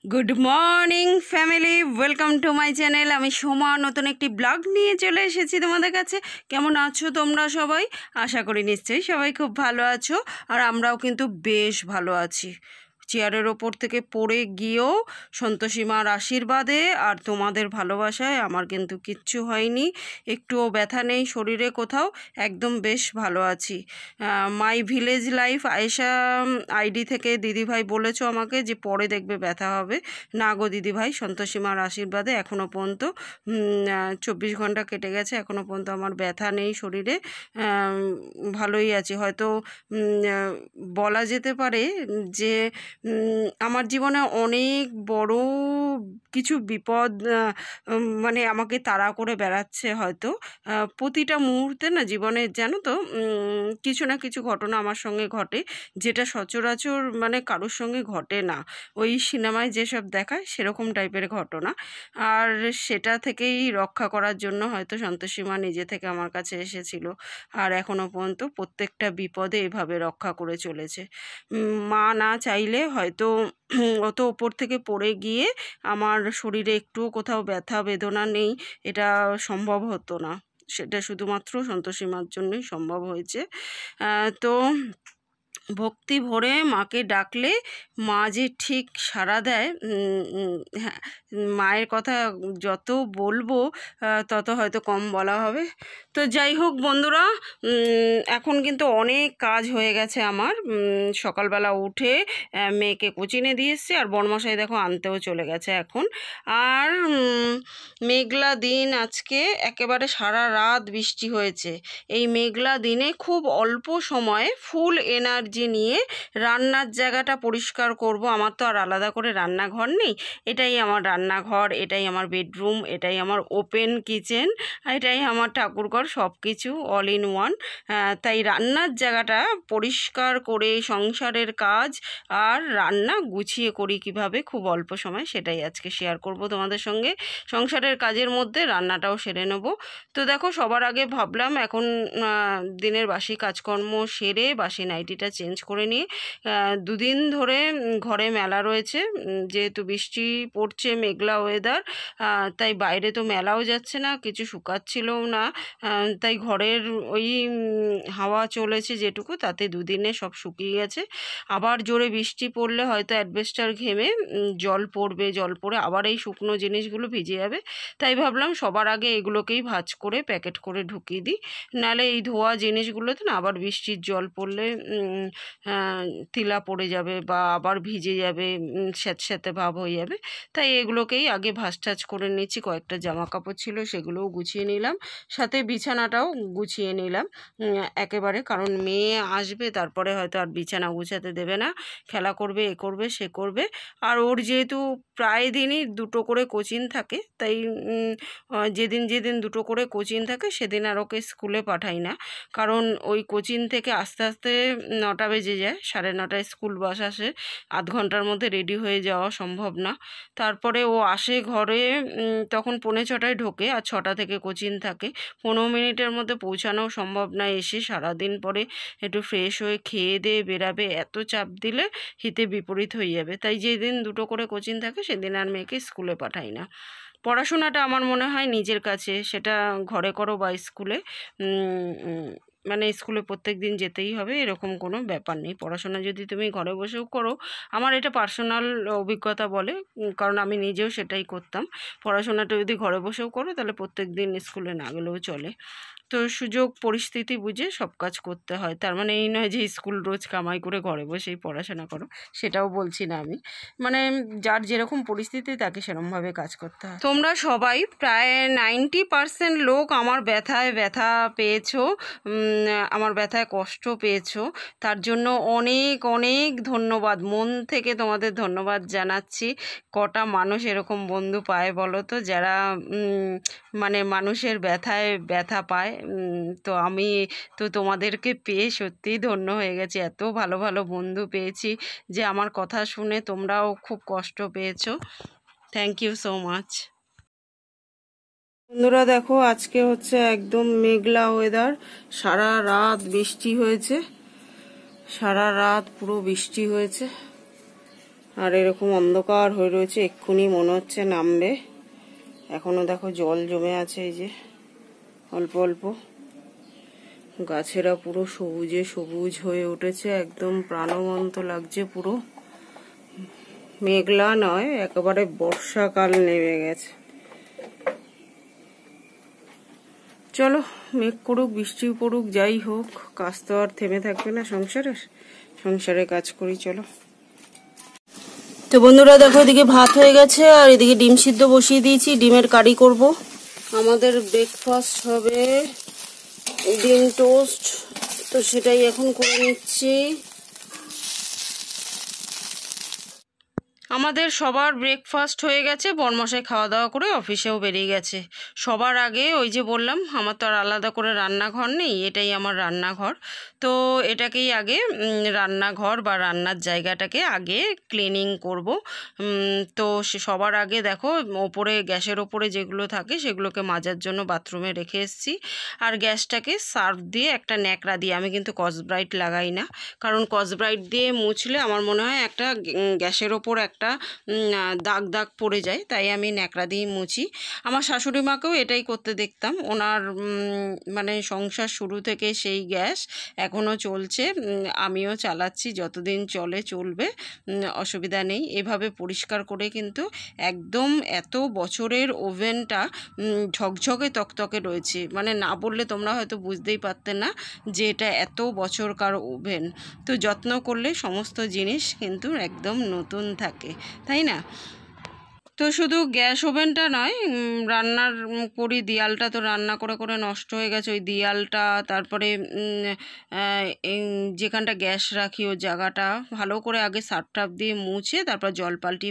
Good morning family, welcome to my channel. আমি সোমা নতুন একটি ব্লগ নিয়ে চলে এসেছি তোমাদের কাছে। কেমন আছো তোমরা সবাই? আশা করি নিশ্চয়ই সবাই খুব ভালো আছো, আর আমরাও কিন্তু বেশ ভালো আছি। চেয়ারের ওপর থেকে পড়ে গিয়েও সন্তোষীমার আশীর্বাদে আর তোমাদের ভালোবাসায় আমার কিন্তু কিচ্ছু হয়নি, একটুও ব্যথা নেই শরীরে কোথাও, একদম বেশ ভালো আছি। My village life Ayesha ID থেকে দিদিভাই বলেছো আমাকে যে পরে দেখবে ব্যথা হবে। না গো দিদিভাই, সন্তোষীমার আশীর্বাদে এখনও পর্যন্ত 24 ঘন্টা কেটে গেছে, এখনও পর্যন্ত আমার ব্যথা নেই শরীরে, ভালোই আছি। হয়তো বলা যেতে পারে যে আমার জীবনে অনেক বড় কিছু বিপদ মানে আমাকে তাড়া করে বেড়াচ্ছে হয়তো। প্রতিটা মুহূর্তে না জীবনের, জানো তো, কিছু না কিছু ঘটনা আমার সঙ্গে ঘটে, যেটা সচরাচর মানে কারোর সঙ্গে ঘটে না। ওই সিনেমায় যেসব দেখায় সেরকম টাইপের ঘটনা। আর সেটা থেকেই রক্ষা করার জন্য হয়তো সন্তোষীমা নিজে থেকে আমার কাছে এসেছিল, আর এখনও পর্যন্ত প্রত্যেকটা বিপদে এভাবে রক্ষা করে চলেছে। মা না চাইলে হয়তো অত ওপর থেকে পড়ে গিয়ে আমার শরীরে একটুও কোথাও ব্যথা বেদনা নেই, এটা সম্ভব হতো না। সেটা শুধুমাত্র সন্তোষীমার জন্যই সম্ভব হয়েছে। তো ভক্তি ভরে মাকে ডাকলে মা যে ঠিক সাড়া দেয়, হ্যাঁ, মায়ের কথা যত বলবো তত হয়তো কম বলা হবে। তো যাই হোক বন্ধুরা, এখন কিন্তু অনেক কাজ হয়ে গেছে আমার। সকালবেলা উঠে মেয়েকে কোচিনে দিয়ে এসছি, আর বড়মশাই দেখো আনতেও চলে গেছে এখন। আর মেঘলা দিন আজকে, একেবারে সারা রাত বৃষ্টি হয়েছে। এই মেঘলা দিনে খুব অল্প সময়ে ফুল এনার্জি নিয়ে রান্নার জায়গাটা পরিষ্কার করব। আমার তো আর আলাদা করে রান্নাঘর নেই, এটাই আমার রান্নাঘর, এটাই আমার বেডরুম, এটাই আমার ওপেন কিচেন, এটাই আমার ঠাকুরঘর, সব কিছু অল ইন ওয়ান। তাই রান্নার জায়গাটা পরিষ্কার করে সংসারের কাজ আর রান্না গুছিয়ে করি কিভাবে খুব অল্প সময়, সেটাই আজকে শেয়ার করব তোমাদের সঙ্গে। সংসারের কাজের মধ্যে রান্নাটাও সেরে নেব। তো দেখো, সবার আগে ভাবলাম এখন দিনের বাসি কাজকর্ম সেরে বাসি নাইটিটা চেঞ্জ করে নিয়ে, দুদিন ধরে ঘরে মেলা রয়েছে, যেহেতু বৃষ্টি পড়ছে, মেঘলা ওয়েদার, তাই বাইরে তো মেলাও যাচ্ছে না, কিছু শুকাচ্ছিলও না, তাই ঘরের ওই হাওয়া চলেছে যেটুকু, তাতে দুদিনে সব শুকিয়ে গেছে। আবার জোরে বৃষ্টি পড়লে হয়তো অ্যাডভেস্টার ঘেমে জল পড়বে, জল পড়ে আবার এই শুকনো জিনিসগুলো ভিজে যাবে। তাই ভাবলাম সবার আগে এগুলোকেই ভাঁজ করে প্যাকেট করে ঢুকিয়ে দিই, নাহলে এই ধোয়া জিনিসগুলোতে না আবার বৃষ্টির জল পড়লে তিলা পড়ে যাবে বা আবার ভিজে যাবে, স্যাঁতস্যাঁতে ভাব হয়ে যাবে। তাই এগুলোকেই আগে ভাঁজ টাজ করে নিচ্ছি। কয়েকটা জামা কাপড় ছিল সেগুলোও গুছিয়ে নিলাম, সাথে বিছানাটাও গুছিয়ে নিলাম একেবারে, কারণ মেয়ে আসবে, তারপরে হয়তো আর বিছানা গুছাতে দেবে না, খেলা করবে, এ করবে সে করবে। আর ওর যেহেতু প্রায় দিনই দুটো করে কোচিং থাকে, তাই যেদিন যেদিন দুটো করে কোচিং থাকে সেদিন আর ওকে স্কুলে পাঠাই না, কারণ ওই কোচিং থেকে আস্তে আস্তে 9টা বেজে যায়, 9:30টায় স্কুল বাস আসে, আধ ঘন্টার মধ্যে রেডি হয়ে যাওয়া সম্ভব না। তারপরে ও আসে ঘরে, তখন 6:45টায় ঢোকে, আর 6টা থেকে কোচিং থাকে, 15 মিনিটের মধ্যে পৌঁছানোও সম্ভব না। এসে সারাদিন পরে একটু ফ্রেশ হয়ে খেয়ে দিয়ে বেরাবে, এত চাপ দিলে হিতে বিপরীত হয়ে যাবে। তাই যেদিন দুটো করে কোচিং থাকে সেদিন আর মেয়েকে স্কুলে পাঠাই না। পড়াশোনাটা আমার মনে হয় নিজের কাছে, সেটা ঘরে করো বা স্কুলে, মানে স্কুলে প্রত্যেক দিন যেতেই হবে এরকম কোনো ব্যাপার নেই। পড়াশোনা যদি তুমি ঘরে বসেও করো, আমার এটা পার্সোনাল অভিজ্ঞতা বলে, কারণ আমি নিজেও সেটাই করতাম। পড়াশোনাটা যদি ঘরে বসেও করো তাহলে প্রত্যেক দিন স্কুলে না গেলেও চলে। তো সুযোগ পরিস্থিতি বুঝে সব কাজ করতে হয়, তার মানে এই নয় যে স্কুল রোজ কামাই করে ঘরে বসেই পড়াশোনা করো, সেটাও বলছি না আমি। মানে যার যেরকম পরিস্থিতি তাকে সেরকমভাবে কাজ করতে হয়। তোমরা সবাই প্রায় 90% লোক আমার ব্যথায় ব্যথা পেয়েছো, আমার ব্যথায় কষ্ট পেয়েছো, তার জন্য অনেক অনেক ধন্যবাদ, মন থেকে তোমাদের ধন্যবাদ জানাচ্ছি। কটা মানুষ এরকম বন্ধু পায় বলো তো, যারা মানে মানুষের ব্যথায় ব্যথা পায়। তো আমি তো তোমাদেরকে পেয়ে সত্যিই ধন্য হয়ে গেছি, এত ভালো ভালো বন্ধু পেয়েছি যে আমার কথা শুনে তোমরাও খুব কষ্ট পেয়েছো। Thank you so much. বন্ধুরা দেখো, আজকে হচ্ছে একদম মেঘলা ওয়েদার, সারা রাত বৃষ্টি হয়েছে, সারা রাত পুরো বৃষ্টি হয়েছে। আর এরকম অন্ধকার হয়ে রয়েছে, এক্ষুনি মনে হচ্ছে নামবে। এখনো দেখো জল জমে আছে, এই যে অল্প অল্প। গাছেরা পুরো সবুজে সবুজ হয়ে উঠেছে, একদম প্রাণবন্ত লাগছে পুরো। মেঘলা নয়, একেবারে বর্ষাকাল নেমে গেছে। চলো মেঘ করুক, বৃষ্টি পড়ুক, যাই হোক, কাজ তো আর থেমে থাকবে না সংসারে কাজ করি। চলো। তো বন্ধুরা দেখো, এদিকে ভাত হয়ে গেছে আর এদিকে ডিম সিদ্ধ বসিয়ে দিয়েছি, ডিমের কারি করব। আমাদের ব্রেকফাস্ট হবে ডিম টোস্ট, তো সেটাই এখন করে নিচ্ছি। আমাদের সবার ব্রেকফাস্ট হয়ে গেছে, বরমশাই খাওয়া দাওয়া করে অফিসেও বেরিয়ে গেছে। সবার আগে ওই যে বললাম, আমার তো আর আলাদা করে রান্নাঘর নেই, এটাই আমার রান্নাঘর। তো এটাকেই আগে রান্নাঘর বা রান্নার জায়গাটাকে আগে ক্লিনিং করব। তো সবার আগে দেখো, ওপরে গ্যাসের ওপরে যেগুলো থাকে সেগুলোকে মাজার জন্য বাথরুমে রেখে এসেছি। আর গ্যাসটাকে সার্ফ দিয়ে একটা ন্যাকড়া দিয়ে, আমি কিন্তু স্কচব্রাইট লাগাই না, কারণ স্কচব্রাইট দিয়ে মুছলে আমার মনে হয় একটা গ্যাসের ওপর একটা দাগ দাগ পড়ে যায়, তাই আমি ন্যাকড়া দিয়ে মুছি। আমার শাশুড়ি মাকেও এটাই করতে দেখতাম, ওনার মানে সংসার শুরু থেকে সেই গ্যাস এখনও চলছে, আমিও চালাচ্ছি, যতদিন চলবে, অসুবিধা নেই। এভাবে পরিষ্কার করে কিন্তু একদম এত বছরের ওভেনটা ঝকঝকে তকতকে রয়েছে, মানে না বললে তোমরা হয়তো বুঝতেই পারতে না যে এটা এত বছরকার ওভেন। তো যত্ন করলে সমস্ত জিনিস কিন্তু একদম নতুন থাকে, তাই না? তো শুধু গ্যাস ওভেনটা নয়, রান্নার করি, দেয়ালটা তো রান্না করে করে নষ্ট হয়ে গেছে, ওই দেয়ালটা, তারপরে যেখানটা গ্যাস রাখি ওই জায়গাটা ভালো করে আগে সার্ফ টাপ দিয়ে মুছে, তারপর জল পাল্টি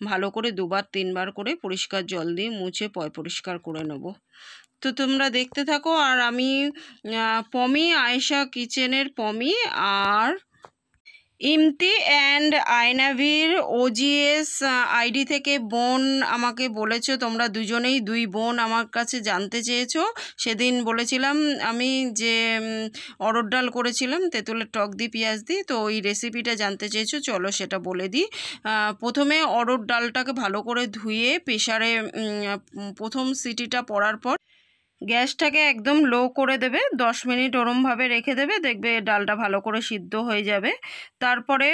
ভালো করে 2-3 বার করে পরিষ্কার জল দিয়ে মুছে পরিষ্কার করে নেব। তো তোমরা দেখতে থাকো। আর আমি পমি আয়েশা কিচেনের পমি আর ইমতি অ্যান্ড আয়নাভির ওজিএস আইডি থেকে বোন আমাকে বলেছো, তোমরা দুজনেই 2 বোন আমার কাছে জানতে চেয়েছো। সেদিন বলেছিলাম আমি যে অরড় ডাল করেছিলাম তেঁতুলের টক দিয়ে পেঁয়াজ দিয়ে, তো ওই রেসিপিটা জানতে চেয়েছো, চলো সেটা বলে দিই। প্রথমে অরড় ডালটাকে ভালো করে ধুয়ে প্রেসারে প্রথম সিটিটা পড়ার পর গ্যাসটাকে একদম লো করে দেবে, 10 মিনিট ওরমভাবে রেখে দেবে, দেখবে ডালটা ভালো করে সিদ্ধ হয়ে যাবে। তারপরে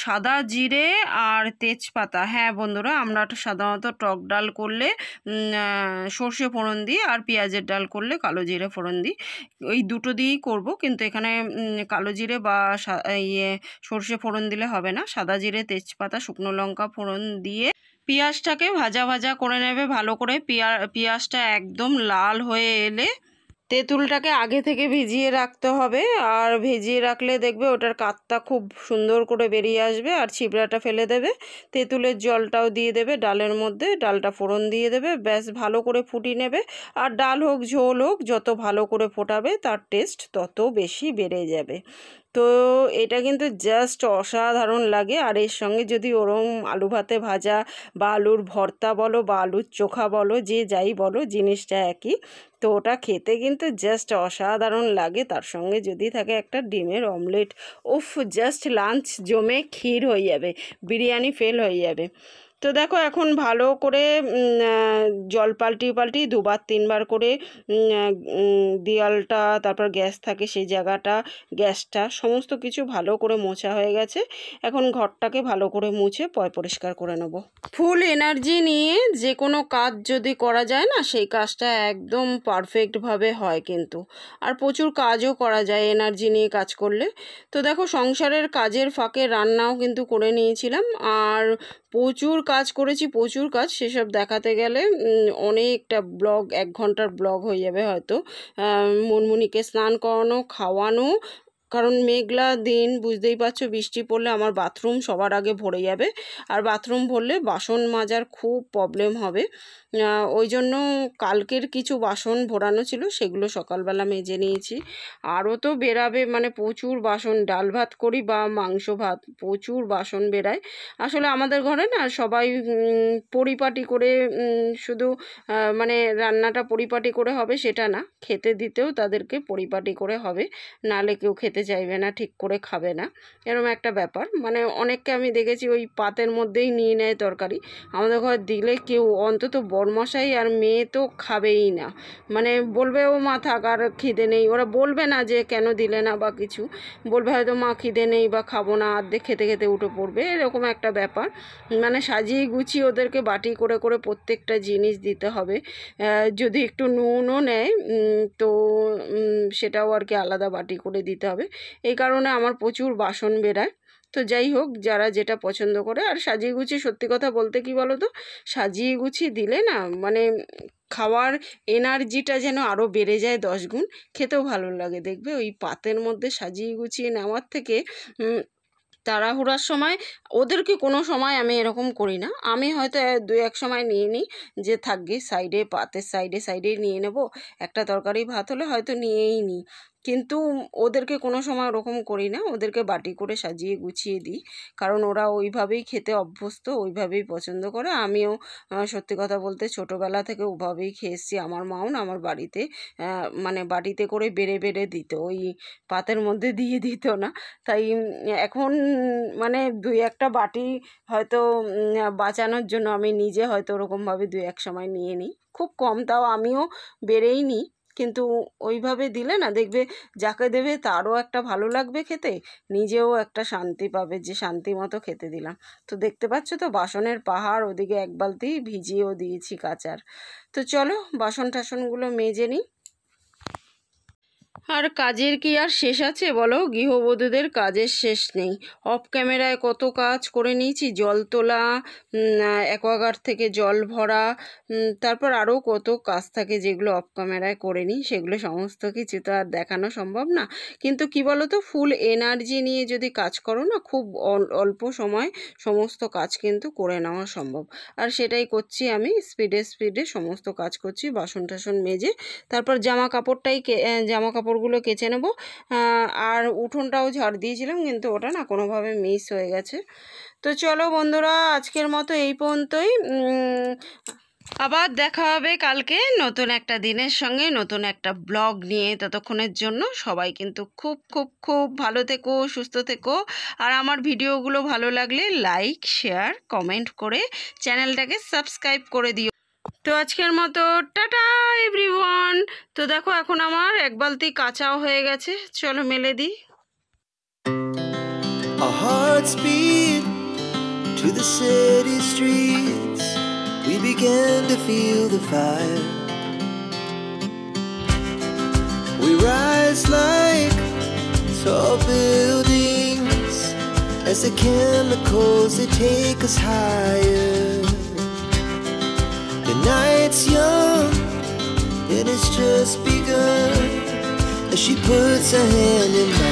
সাদা জিরে আর তেজপাতা, হ্যাঁ বন্ধুরা, আমরা সাধারণত টক ডাল করলে সর্ষে ফোড়ন দিই, আর পেঁয়াজের ডাল করলে কালো জিরে ফোড়ন দিই, ওই দুটো দিয়েই করব। কিন্তু এখানে কালো জিরে বা সর্ষে ফোড়ন দিলে হবে না, সাদা জিরে, তেজপাতা, শুকনো লঙ্কা ফোড়ন দিয়ে পেঁয়াজটাকে ভাজা করে নেবে ভালো করে। পেঁয়াজটা একদম লাল হয়ে এলে তেঁতুলটাকে আগে থেকে ভিজিয়ে রাখতে হবে, আর ভিজিয়ে রাখলে দেখবে ওটার কাতটা খুব সুন্দর করে বেরিয়ে আসবে, আর ছিবড়াটা ফেলে দেবে। তেঁতুলের জলটাও দিয়ে দেবে ডালের মধ্যে, ডালটা ফোড়ন দিয়ে দেবে, ব্যাস ভালো করে ফুটিয়ে নেবে। আর ডাল হোক ঝোল হোক, যত ভালো করে ফোটাবে তার টেস্ট তত বেশি বেড়ে যাবে। তো এটা কিন্তু জাস্ট অসাধারণ লাগে। আর এর সঙ্গে যদি ওরম আলু ভাতে ভাজা বা আলুর ভর্তা বলো বা আলুর চোখা বলো, যে যাই বলো, জিনিসটা একই। তো ওটা খেতে কিন্তু জাস্ট অসাধারণ লাগে। তার সঙ্গে যদি থাকে একটা ডিমের অমলেট, উফ, জাস্ট লাঞ্চ জমে ক্ষীর হয়ে যাবে, বিরিয়ানি ফেল হয়ে যাবে। তো দেখো এখন ভালো করে জল পাল্টি 2-3 বার করে দেয়ালটা, তারপর গ্যাস থাকে সেই জায়গাটা, গ্যাসটা, সমস্ত কিছু ভালো করে মোছা হয়ে গেছে। এখন ঘরটাকে ভালো করে মুছে পরিষ্কার করে নেব। ফুল এনার্জি নিয়ে যে কোনো কাজ যদি করা যায় না, সেই কাজটা একদম পারফেক্টভাবে হয় কিন্তু, আর প্রচুর কাজও করা যায় এনার্জি নিয়ে কাজ করলে। তো দেখো সংসারের কাজের ফাঁকে রান্নাও কিন্তু করে নিয়েছিলাম, আর প্রচুর কাজ করেছি, প্রচুর কাজ, সেসব দেখাতে গেলে অনেকটা ব্লগ, 1 ঘন্টার ব্লগ হয়ে যাবে হয়তো। মুনমুনিকে স্নান করানো, খাওয়ানো, কারণ মেঘলা দিন, বুঝতেই পারছো, বৃষ্টি পড়লে আমার বাথরুম সবার আগে ভরে যাবে, আর বাথরুম ভরলে বাসন মাজার খুব প্রবলেম হবে। ওই জন্য কালকের কিছু বাসন ভরানো ছিল, সেগুলো সকালবেলা মেজে নিয়েছি। আরও তো বেরাবে, মানে প্রচুর বাসন, ডাল ভাত করি বা মাংস ভাত, প্রচুর বাসন বেরায়। আসলে আমাদের ঘরে না সবাই পরিপাটি করে, শুধু মানে রান্নাটা পরিপাটি করে হবে সেটা না, খেতে দিতেও তাদেরকে পরিপাটি করে হবে, নালে কেউ খেতে খেতে চাইবে না, ঠিক করে খাবে না, এরকম একটা ব্যাপার। মানে অনেককে আমি দেখেছি ওই পাতের মধ্যেই নিয়ে নেয় তরকারি। আমাদের ঘরে দিলে কেউ, অন্তত বরমশাই আর মেয়ে তো খাবেই না। মানে বলবে ও মা থাক, আর খিদে নেই। ওরা বলবে না যে কেন দিলে না বা কিছু, বলবে হয়তো মা খিদে নেই বা খাবো না, অর্ধেক খেতে খেতে উঠে পড়বে, এরকম একটা ব্যাপার। মানে সাজিয়ে গুছিয়ে ওদেরকে বাটি করে করে প্রত্যেকটা জিনিস দিতে হবে। যদি একটু নুনও নেয় তো সেটাও আর কি আলাদা বাটি করে দিতে হবে। এই কারণে আমার প্রচুর বাসন বেরায়। তো যাই হোক, যারা যেটা পছন্দ করে। আর সাজিয়ে গুছিয়ে সত্যি কথা বলতে কি বলো তো, সাজিয়ে গুছিয়ে দিলে না মানে খাওয়ার এনার্জিটা যেন আরও বেড়ে যায় 10 গুণ, খেতেও ভালো লাগে। দেখবে ওই পাতের মধ্যে সাজিয়ে গুছিয়ে নেওয়ার থেকে তাড়াহুড়ার সময় ওদেরকে কোনো সময় আমি এরকম করি না। আমি হয়তো 2-1 সময় নিয়ে নিই যে থাকবে সাইডে, পাতের সাইডে সাইডে নিয়ে নেব। একটা তরকারি ভাত হলে হয়তো নিয়েই নিই, কিন্তু ওদেরকে কোনো সময় ওরকম করি না। ওদেরকে বাটি করে সাজিয়ে গুছিয়ে দিই, কারণ ওরা ওইভাবেই খেতে অভ্যস্ত, ওইভাবেই পছন্দ করে। আমিও সত্যি কথা বলতে ছোটোবেলা থেকে ওভাবেই খেয়ে এসেছি। আমার মাও না আমার বাড়িতে মানে বাটিতে করে বেড়ে বেড়ে দিত, ওই পাতের মধ্যে দিয়ে দিত না। তাই এখন মানে 2-1টা বাটি হয়তো বাঁচানোর জন্য আমি নিজে হয়তো ওরকমভাবে 2-1 সময় নিয়ে নিই, খুব কম, তাও আমিও বেড়েই নিই। কিন্তু ওইভাবে দিলে না দেখবে যাকে দেবে তারও একটা ভালো লাগবে খেতে, নিজেও একটা শান্তি পাবে যে শান্তি মতো খেতে দিলাম। তো দেখতে পাচ্ছ তো বাসনের পাহাড়, ওদিকে 1 বালতি ভিজিয়েও দিয়েছি কাচার। তো চলো বাসন টাসনগুলো মেজে নিই। আর কাজের কি আর শেষ আছে বলো? গৃহবধূদের কাজের শেষ নেই। অফ ক্যামেরায় কত কাজ করে নিয়েছি, জল তোলা, অ্যাকোয়াগার্ড থেকে জল ভরা, তারপর আরও কত কাজ থাকে যেগুলো অফ ক্যামেরায় করে নিই। সেগুলো সমস্ত কিছু তো আর দেখানো সম্ভব না। কিন্তু কি বলো তো, ফুল এনার্জি নিয়ে যদি কাজ করো না, খুব অল্প সময় সমস্ত কাজ কিন্তু করে নেওয়া সম্ভব। আর সেটাই করছি আমি, স্পিডে স্পিডে সমস্ত কাজ করছি। বাসন টাসন মেজে তারপর জামা কাপড়গুলো কেচে নেব। আর উঠোনটাও ঝাড় দিয়েছিলাম, কিন্তু ওটা না কোনোভাবে মিস হয়ে গেছে। তো চলো বন্ধুরা, আজকের মতো এই পর্যন্তই। আবার দেখা হবে কালকে নতুন একটা দিনের সঙ্গে, নতুন একটা ব্লগ নিয়ে। ততক্ষণের জন্য সবাই কিন্তু খুব খুব খুব ভালো থেকো, সুস্থ থেকো। আর আমার ভিডিওগুলো ভালো লাগলে লাইক, শেয়ার, কমেন্ট করে চ্যানেলটাকে সাবস্ক্রাইব করে দিও। তো আজকের মতো টাটা এভরিওয়ান। তো দেখো এখন আমার 1 বালতি কাঁচাও হয়ে গেছে, চলো মেলে দিই। Our hearts beat to the city streets. We began to feel the fire. We rise like tall buildings as the chemicals, they take us higher. The night's young and it's just begun as she puts her hand in mine.